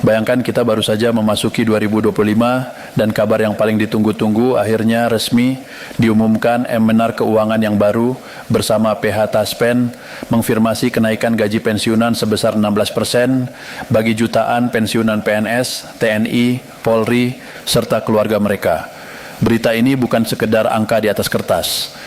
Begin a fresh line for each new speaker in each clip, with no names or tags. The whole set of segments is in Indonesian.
Bayangkan kita baru saja memasuki 2025 dan kabar yang paling ditunggu-tunggu akhirnya resmi diumumkan Menar Keuangan yang baru bersama PH Taspen mengfirmasi kenaikan gaji pensiunan sebesar 16% bagi jutaan pensiunan PNS, TNI, Polri, serta keluarga mereka. Berita ini bukan sekedar angka di atas kertas,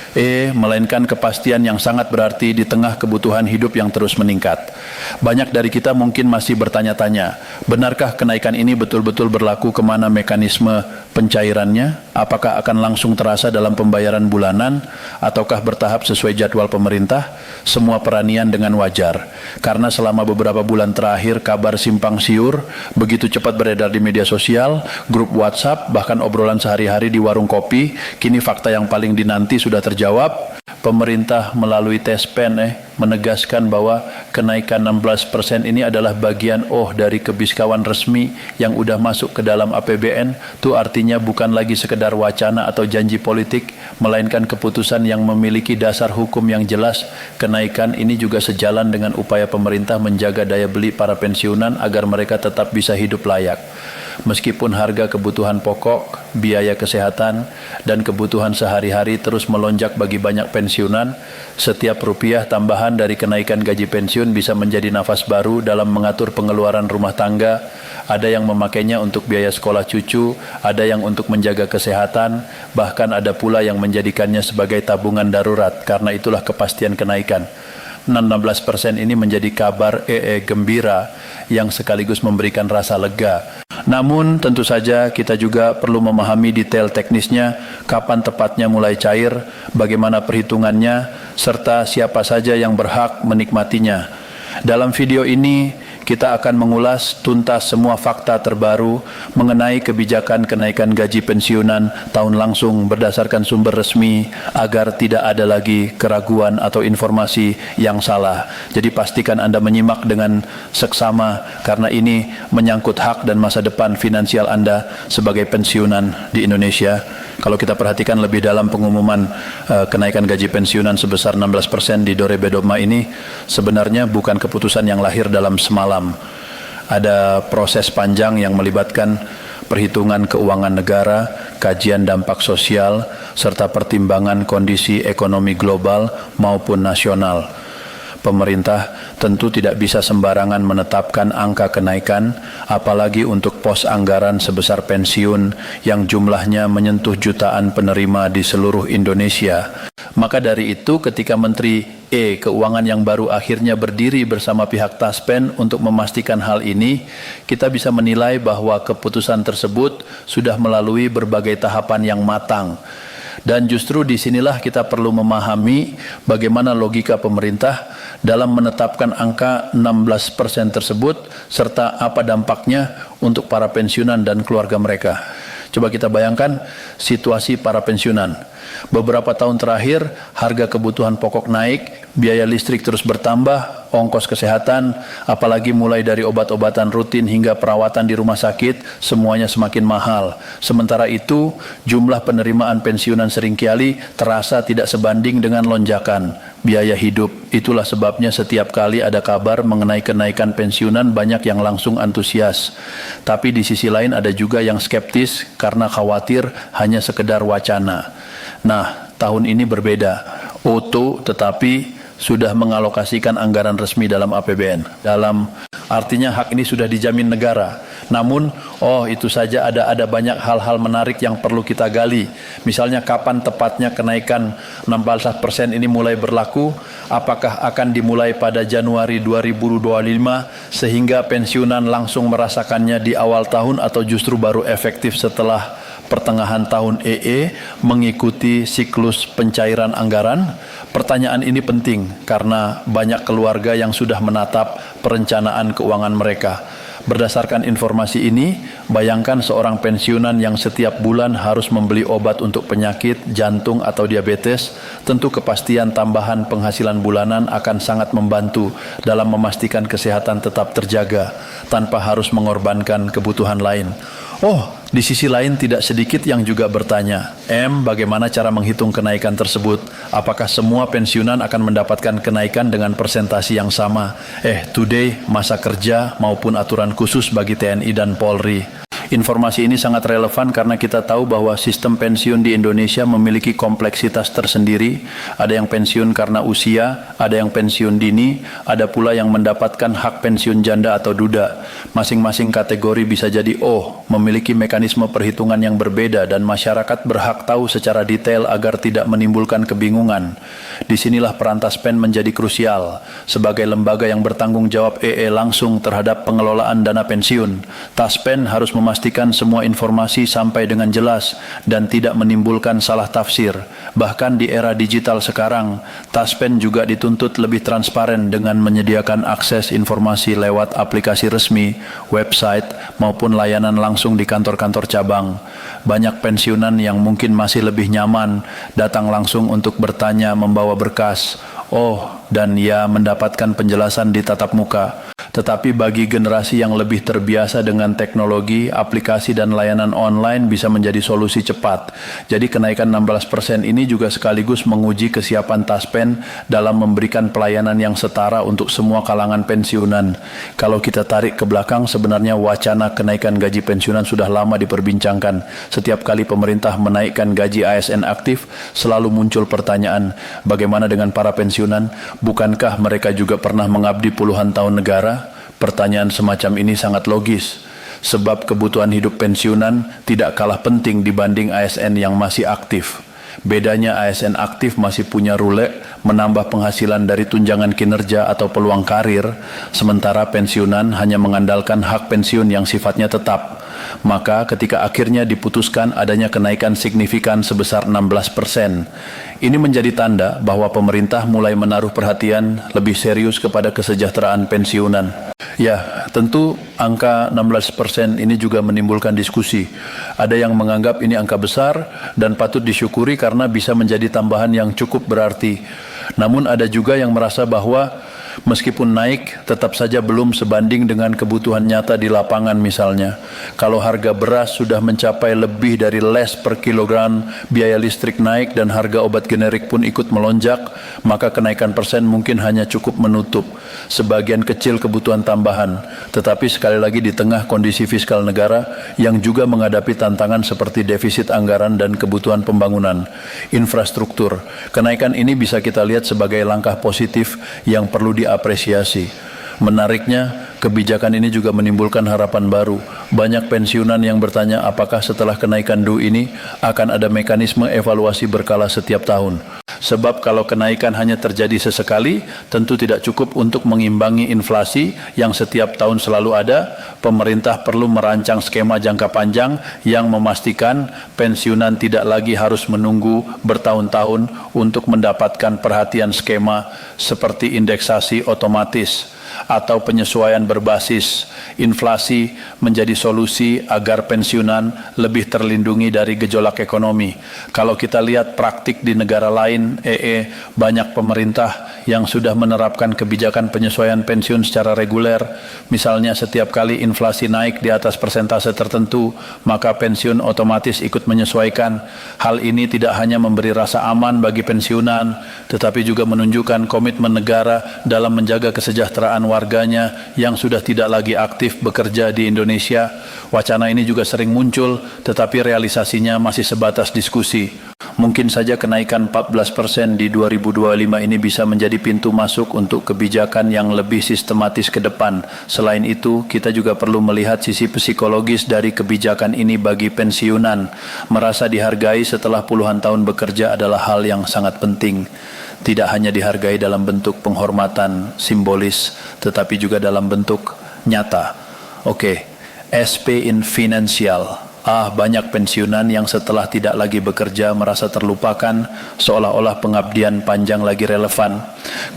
melainkan kepastian yang sangat berarti di tengah kebutuhan hidup yang terus meningkat. Banyak dari kita mungkin masih bertanya-tanya, benarkah kenaikan ini betul-betul berlaku, kemana mekanisme pencairannya? Apakah akan langsung terasa dalam pembayaran bulanan, ataukah bertahap sesuai jadwal pemerintah? Semua peranian dengan wajar, karena selama beberapa bulan terakhir kabar simpang siur begitu cepat beredar di media sosial, grup WhatsApp, bahkan obrolan sehari-hari di warung kopi. Kini fakta yang paling dinanti sudah terjawab. Pemerintah melalui Taspen menegaskan bahwa kenaikan 16% ini adalah bagian dari kebiskawan resmi yang udah masuk ke dalam APBN. Itu artinya bukan lagi sekedar wacana atau janji politik, melainkan keputusan yang memiliki dasar hukum yang jelas. Kenaikan ini juga sejalan dengan upaya pemerintah menjaga daya beli para pensiunan agar mereka tetap bisa hidup layak. Meskipun harga kebutuhan pokok, biaya kesehatan, dan kebutuhan sehari-hari terus melonjak bagi banyak pensiunan, setiap rupiah tambahan dari kenaikan gaji pensiun bisa menjadi nafas baru dalam mengatur pengeluaran rumah tangga. Ada yang memakainya untuk biaya sekolah cucu, ada yang untuk menjaga kesehatan, bahkan ada pula yang menjadikannya sebagai tabungan darurat. Karena itulah kepastian kenaikan 16% ini menjadi kabar gembira yang sekaligus memberikan rasa lega. Namun tentu saja kita juga perlu memahami detail teknisnya, kapan tepatnya mulai cair, bagaimana perhitungannya, serta siapa saja yang berhak menikmatinya. Dalam video ini kita akan mengulas tuntas semua fakta terbaru mengenai kebijakan kenaikan gaji pensiunan tahun langsung berdasarkan sumber resmi agar tidak ada lagi keraguan atau informasi yang salah. Jadi pastikan Anda menyimak dengan seksama karena ini menyangkut hak dan masa depan finansial Anda sebagai pensiunan di Indonesia. Kalau kita perhatikan lebih dalam pengumuman kenaikan gaji pensiunan sebesar 16% di Dore Bedoma ini sebenarnya bukan keputusan yang lahir dalam semalam. Ada proses panjang yang melibatkan perhitungan keuangan negara, kajian dampak sosial, serta pertimbangan kondisi ekonomi global maupun nasional. Pemerintah tentu tidak bisa sembarangan menetapkan angka kenaikan, apalagi untuk pos anggaran sebesar pensiun yang jumlahnya menyentuh jutaan penerima di seluruh Indonesia. Maka dari itu ketika Menteri Keuangan yang baru akhirnya berdiri bersama pihak Taspen untuk memastikan hal ini, kita bisa menilai bahwa keputusan tersebut sudah melalui berbagai tahapan yang matang. Dan justru disinilah kita perlu memahami bagaimana logika pemerintah dalam menetapkan angka 16% tersebut serta apa dampaknya untuk para pensiunan dan keluarga mereka. Coba kita bayangkan situasi para pensiunan. Beberapa tahun terakhir harga kebutuhan pokok naik, biaya listrik terus bertambah, ongkos kesehatan, apalagi mulai dari obat-obatan rutin hingga perawatan di rumah sakit, semuanya semakin mahal. Sementara itu, jumlah penerimaan pensiunan seringkali terasa tidak sebanding dengan lonjakan biaya hidup. Itulah sebabnya setiap kali ada kabar mengenai kenaikan pensiunan, banyak yang langsung antusias. Tapi di sisi lain ada juga yang skeptis karena khawatir hanya sekedar wacana. Nah, tahun ini berbeda. OTO tetapi sudah mengalokasikan anggaran resmi dalam APBN. Artinya hak ini sudah dijamin negara. Namun, itu saja ada banyak hal-hal menarik yang perlu kita gali. Misalnya kapan tepatnya kenaikan 16% ini mulai berlaku? Apakah akan dimulai pada Januari 2025 sehingga pensiunan langsung merasakannya di awal tahun atau justru baru efektif setelah pertengahan tahun mengikuti siklus pencairan anggaran? Pertanyaan ini penting karena banyak keluarga yang sudah menatap perencanaan keuangan mereka. Berdasarkan informasi ini, bayangkan seorang pensiunan yang setiap bulan harus membeli obat untuk penyakit jantung atau diabetes. Tentu kepastian tambahan penghasilan bulanan akan sangat membantu dalam memastikan kesehatan tetap terjaga tanpa harus mengorbankan kebutuhan lain. Di sisi lain tidak sedikit yang juga bertanya, bagaimana cara menghitung kenaikan tersebut? Apakah semua pensiunan akan mendapatkan kenaikan dengan persentasi yang sama? Today, masa kerja maupun aturan khusus bagi TNI dan Polri. Informasi ini sangat relevan karena kita tahu bahwa sistem pensiun di Indonesia memiliki kompleksitas tersendiri. Ada yang pensiun karena usia, ada yang pensiun dini, ada pula yang mendapatkan hak pensiun janda atau duda. Masing-masing kategori bisa jadi memiliki mekanisme perhitungan yang berbeda dan masyarakat berhak tahu secara detail agar tidak menimbulkan kebingungan. Disinilah peran Taspen menjadi krusial. Sebagai lembaga yang bertanggung jawab langsung terhadap pengelolaan dana pensiun, Taspen harus memastikan semua informasi sampai dengan jelas dan tidak menimbulkan salah tafsir. Bahkan di era digital sekarang, Taspen juga dituntut lebih transparan dengan menyediakan akses informasi lewat aplikasi resmi, website, maupun layanan langsung di kantor-kantor cabang. Banyak pensiunan yang mungkin masih lebih nyaman datang langsung untuk bertanya membawa berkas, dan mendapatkan penjelasan di tatap muka. Tetapi bagi generasi yang lebih terbiasa dengan teknologi, aplikasi dan layanan online bisa menjadi solusi cepat. Jadi kenaikan 16% ini juga sekaligus menguji kesiapan Taspen dalam memberikan pelayanan yang setara untuk semua kalangan pensiunan. Kalau kita tarik ke belakang, sebenarnya wacana kenaikan gaji pensiunan sudah lama diperbincangkan. Setiap kali pemerintah menaikkan gaji ASN aktif, selalu muncul pertanyaan, bagaimana dengan para pensiunan? Bukankah mereka juga pernah mengabdi puluhan tahun negara? Pertanyaan semacam ini sangat logis, sebab kebutuhan hidup pensiunan tidak kalah penting dibanding ASN yang masih aktif. Bedanya ASN aktif masih punya rule menambah penghasilan dari tunjangan kinerja atau peluang karir, sementara pensiunan hanya mengandalkan hak pensiun yang sifatnya tetap. Maka ketika akhirnya diputuskan adanya kenaikan signifikan sebesar 16%, ini menjadi tanda bahwa pemerintah mulai menaruh perhatian lebih serius kepada kesejahteraan pensiunan. Ya, tentu angka 16% ini juga menimbulkan diskusi. Ada yang menganggap ini angka besar dan patut disyukuri karena bisa menjadi tambahan yang cukup berarti. Namun ada juga yang merasa bahwa meskipun naik, tetap saja belum sebanding dengan kebutuhan nyata di lapangan misalnya. Kalau harga beras sudah mencapai lebih dari les per kilogram, biaya listrik naik dan harga obat generik pun ikut melonjak, maka kenaikan persen mungkin hanya cukup menutup sebagian kecil kebutuhan tambahan. Tetapi sekali lagi di tengah kondisi fiskal negara yang juga menghadapi tantangan seperti defisit anggaran dan kebutuhan pembangunan infrastruktur, kenaikan ini bisa kita lihat sebagai langkah positif yang perlu diapresiasi. Menariknya, kebijakan ini juga menimbulkan harapan baru. Banyak pensiunan yang bertanya apakah setelah kenaikan DU ini akan ada mekanisme evaluasi berkala setiap tahun. Sebab kalau kenaikan hanya terjadi sesekali, tentu tidak cukup untuk mengimbangi inflasi yang setiap tahun selalu ada. Pemerintah perlu merancang skema jangka panjang yang memastikan pensiunan tidak lagi harus menunggu bertahun-tahun untuk mendapatkan perhatian skema seperti indeksasi otomatis atau penyesuaian berbasis inflasi menjadi solusi agar pensiunan lebih terlindungi dari gejolak ekonomi. Kalau kita lihat praktik di negara lain, banyak pemerintah yang sudah menerapkan kebijakan penyesuaian pensiun secara reguler. Misalnya setiap kali inflasi naik di atas persentase tertentu, maka pensiun otomatis ikut menyesuaikan. Hal ini tidak hanya memberi rasa aman bagi pensiunan, tetapi juga menunjukkan komitmen negara dalam menjaga kesejahteraan warganya yang sudah tidak lagi aktif bekerja di Indonesia. Wacana ini juga sering muncul, tetapi realisasinya masih sebatas diskusi. Mungkin saja kenaikan 14% di 2025 ini bisa menjadi pintu masuk untuk kebijakan yang lebih sistematis ke depan. Selain itu, kita juga perlu melihat sisi psikologis dari kebijakan ini bagi pensiunan. Merasa dihargai setelah puluhan tahun bekerja adalah hal yang sangat penting. Tidak hanya dihargai dalam bentuk penghormatan simbolis, tetapi juga dalam bentuk nyata. SP in financial. Banyak pensiunan yang setelah tidak lagi bekerja merasa terlupakan, seolah-olah pengabdian panjang lagi relevan.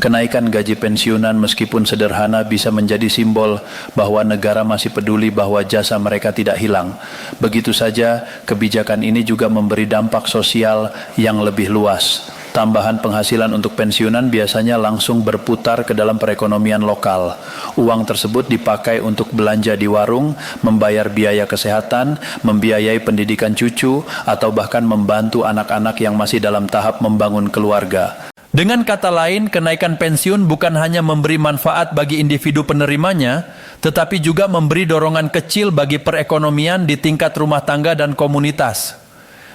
Kenaikan gaji pensiunan meskipun sederhana bisa menjadi simbol bahwa negara masih peduli bahwa jasa mereka tidak hilang. Begitu saja, kebijakan ini juga memberi dampak sosial yang lebih luas. Tambahan penghasilan untuk pensiunan biasanya langsung berputar ke dalam perekonomian lokal. Uang tersebut dipakai untuk belanja di warung, membayar biaya kesehatan, membiayai pendidikan cucu, atau bahkan membantu anak-anak yang masih dalam tahap membangun keluarga. Dengan kata lain, kenaikan pensiun bukan hanya memberi manfaat bagi individu penerimanya, tetapi juga memberi dorongan kecil bagi perekonomian di tingkat rumah tangga dan komunitas.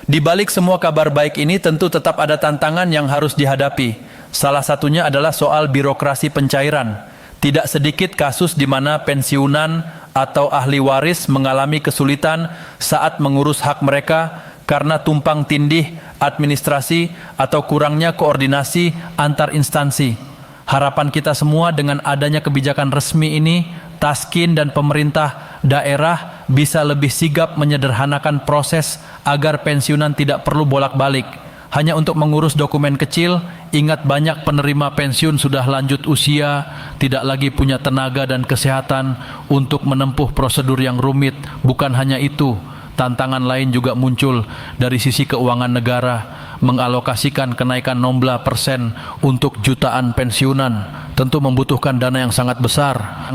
Di balik semua kabar baik ini tentu tetap ada tantangan yang harus dihadapi. Salah satunya adalah soal birokrasi pencairan. Tidak sedikit kasus di mana pensiunan atau ahli waris mengalami kesulitan saat mengurus hak mereka karena tumpang tindih administrasi atau kurangnya koordinasi antar instansi. Harapan kita semua dengan adanya kebijakan resmi ini, Taskin dan pemerintah daerah bisa lebih sigap menyederhanakan proses agar pensiunan tidak perlu bolak-balik. Hanya untuk mengurus dokumen kecil, ingat banyak penerima pensiun sudah lanjut usia, tidak lagi punya tenaga dan kesehatan untuk menempuh prosedur yang rumit. Bukan hanya itu, tantangan lain juga muncul dari sisi keuangan negara, mengalokasikan kenaikan 16% untuk jutaan pensiunan, tentu membutuhkan dana yang sangat besar.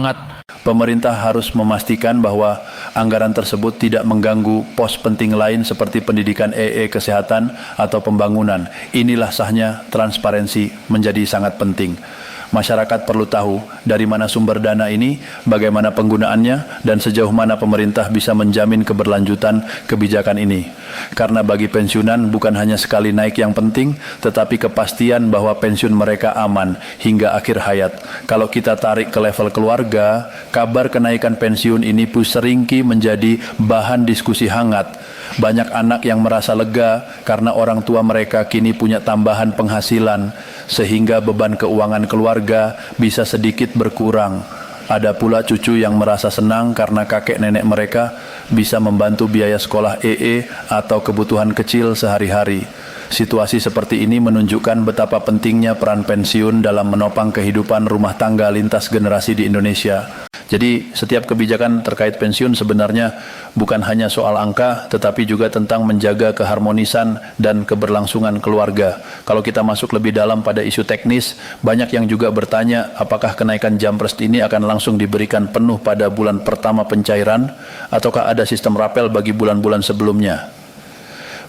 Pemerintah harus memastikan bahwa anggaran tersebut tidak mengganggu pos penting lain seperti pendidikan kesehatan atau pembangunan. Inilah sahnya transparansi menjadi sangat penting. Masyarakat perlu tahu dari mana sumber dana ini, bagaimana penggunaannya, dan sejauh mana pemerintah bisa menjamin keberlanjutan kebijakan ini. Karena bagi pensiunan bukan hanya sekali naik yang penting, tetapi kepastian bahwa pensiun mereka aman hingga akhir hayat. Kalau kita tarik ke level keluarga, kabar kenaikan pensiun ini pun seringki menjadi bahan diskusi hangat. Banyak anak yang merasa lega karena orang tua mereka kini punya tambahan penghasilan, sehingga beban keuangan keluarga bisa sedikit berkurang. Ada pula cucu yang merasa senang karena kakek nenek mereka bisa membantu biaya sekolah atau kebutuhan kecil sehari-hari. Situasi seperti ini menunjukkan betapa pentingnya peran pensiun dalam menopang kehidupan rumah tangga lintas generasi di Indonesia. Jadi setiap kebijakan terkait pensiun sebenarnya bukan hanya soal angka, tetapi juga tentang menjaga keharmonisan dan keberlangsungan keluarga. Kalau kita masuk lebih dalam pada isu teknis, banyak yang juga bertanya apakah kenaikan Jampres ini akan langsung diberikan penuh pada bulan pertama pencairan, ataukah ada sistem rapel bagi bulan-bulan sebelumnya.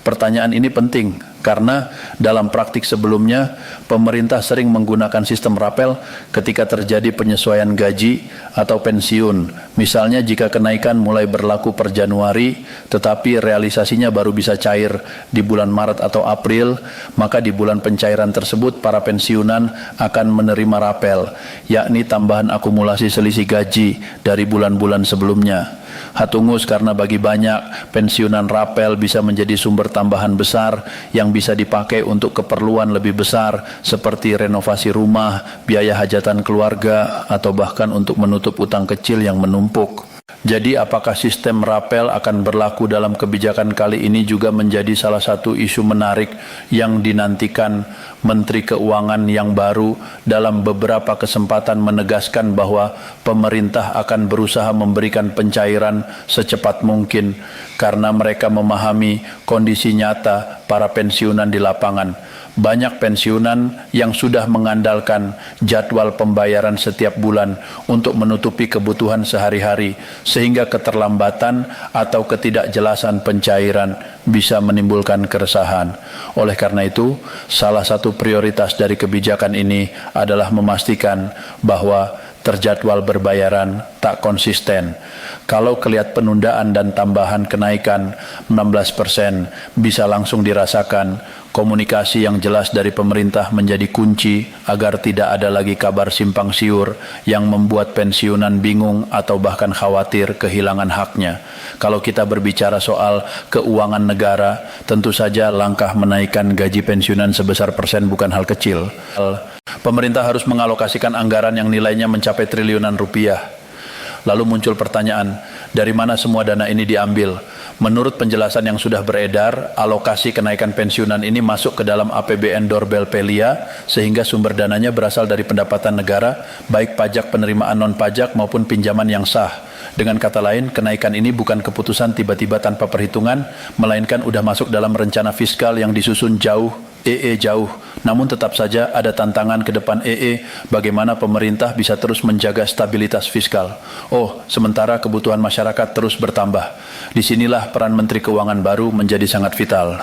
Pertanyaan ini penting karena dalam praktik sebelumnya pemerintah sering menggunakan sistem rapel ketika terjadi penyesuaian gaji atau pensiun. Misalnya jika kenaikan mulai berlaku per Januari tetapi realisasinya baru bisa cair di bulan Maret atau April, maka di bulan pencairan tersebut para pensiunan akan menerima rapel, yakni tambahan akumulasi selisih gaji dari bulan-bulan sebelumnya. Hatungus karena bagi banyak pensiunan rapel bisa menjadi sumber tambahan besar yang bisa dipakai untuk keperluan lebih besar seperti renovasi rumah, biaya hajatan keluarga, atau bahkan untuk menutup utang kecil yang menumpuk. Jadi apakah sistem rapel akan berlaku dalam kebijakan kali ini juga menjadi salah satu isu menarik yang dinantikan Menteri Keuangan yang baru dalam beberapa kesempatan menegaskan bahwa pemerintah akan berusaha memberikan pencairan secepat mungkin karena mereka memahami kondisi nyata para pensiunan di lapangan. Banyak pensiunan yang sudah mengandalkan jadwal pembayaran setiap bulan untuk menutupi kebutuhan sehari-hari, sehingga keterlambatan atau ketidakjelasan pencairan bisa menimbulkan keresahan. Oleh karena itu, salah satu prioritas dari kebijakan ini adalah memastikan bahwa terjadwal berbayaran tak konsisten. Kalau kelihatan penundaan dan tambahan kenaikan 16% bisa langsung dirasakan. Komunikasi yang jelas dari pemerintah menjadi kunci agar tidak ada lagi kabar simpang siur yang membuat pensiunan bingung atau bahkan khawatir kehilangan haknya. Kalau kita berbicara soal keuangan negara, tentu saja langkah menaikkan gaji pensiunan sebesar persen bukan hal kecil. Pemerintah harus mengalokasikan anggaran yang nilainya mencapai triliunan rupiah. Lalu muncul pertanyaan, dari mana semua dana ini diambil? Menurut penjelasan yang sudah beredar, alokasi kenaikan pensiunan ini masuk ke dalam APBN Dorbel Pelia, sehingga sumber dananya berasal dari pendapatan negara, baik pajak penerimaan non-pajak maupun pinjaman yang sah. Dengan kata lain, kenaikan ini bukan keputusan tiba-tiba tanpa perhitungan, melainkan sudah masuk dalam rencana fiskal yang disusun jauh EE jauh, namun tetap saja ada tantangan ke depan EE bagaimana pemerintah bisa terus menjaga stabilitas fiskal. Oh, sementara kebutuhan masyarakat terus bertambah. Disinilah peran Menteri Keuangan baru menjadi sangat vital.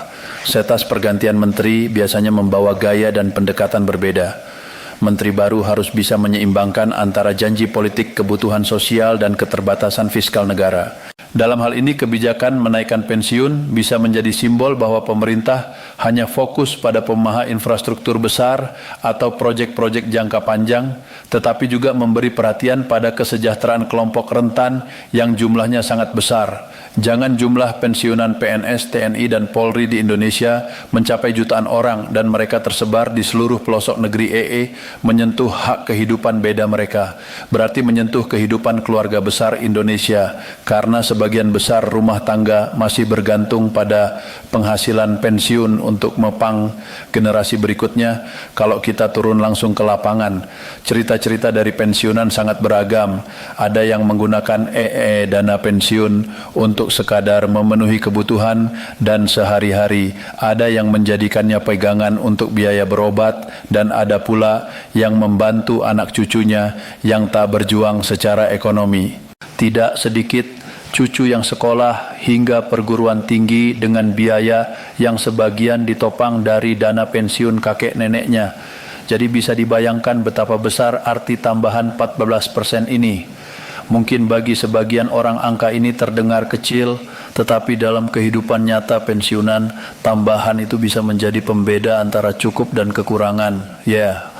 Setas pergantian menteri biasanya membawa gaya dan pendekatan berbeda. Menteri baru harus bisa menyeimbangkan antara janji politik kebutuhan sosial dan keterbatasan fiskal negara. Dalam hal ini, kebijakan menaikkan pensiun bisa menjadi simbol bahwa pemerintah hanya fokus pada pemaha infrastruktur besar atau proyek-proyek jangka panjang, tetapi juga memberi perhatian pada kesejahteraan kelompok rentan yang jumlahnya sangat besar. Jangan jumlah pensiunan PNS, TNI, dan Polri di Indonesia mencapai jutaan orang dan mereka tersebar di seluruh pelosok negeri EE menyentuh hak kehidupan beda mereka. Berarti menyentuh kehidupan keluarga besar Indonesia karena sebagian besar rumah tangga masih bergantung pada penghasilan pensiun untuk mepang generasi berikutnya. Kalau kita turun langsung ke lapangan, cerita-cerita dari pensiunan sangat beragam. Ada yang menggunakan EE dana pensiun untuk sekadar memenuhi kebutuhan dan sehari-hari. Ada yang menjadikannya pegangan untuk biaya berobat dan ada pula yang membantu anak cucunya yang tak berjuang secara ekonomi. Tidak sedikit cucu yang sekolah hingga perguruan tinggi dengan biaya yang sebagian ditopang dari dana pensiun kakek neneknya. Jadi bisa dibayangkan betapa besar arti tambahan 14% ini. Mungkin bagi sebagian orang angka ini terdengar kecil, tetapi dalam kehidupan nyata pensiunan, tambahan itu bisa menjadi pembeda antara cukup dan kekurangan. Ya.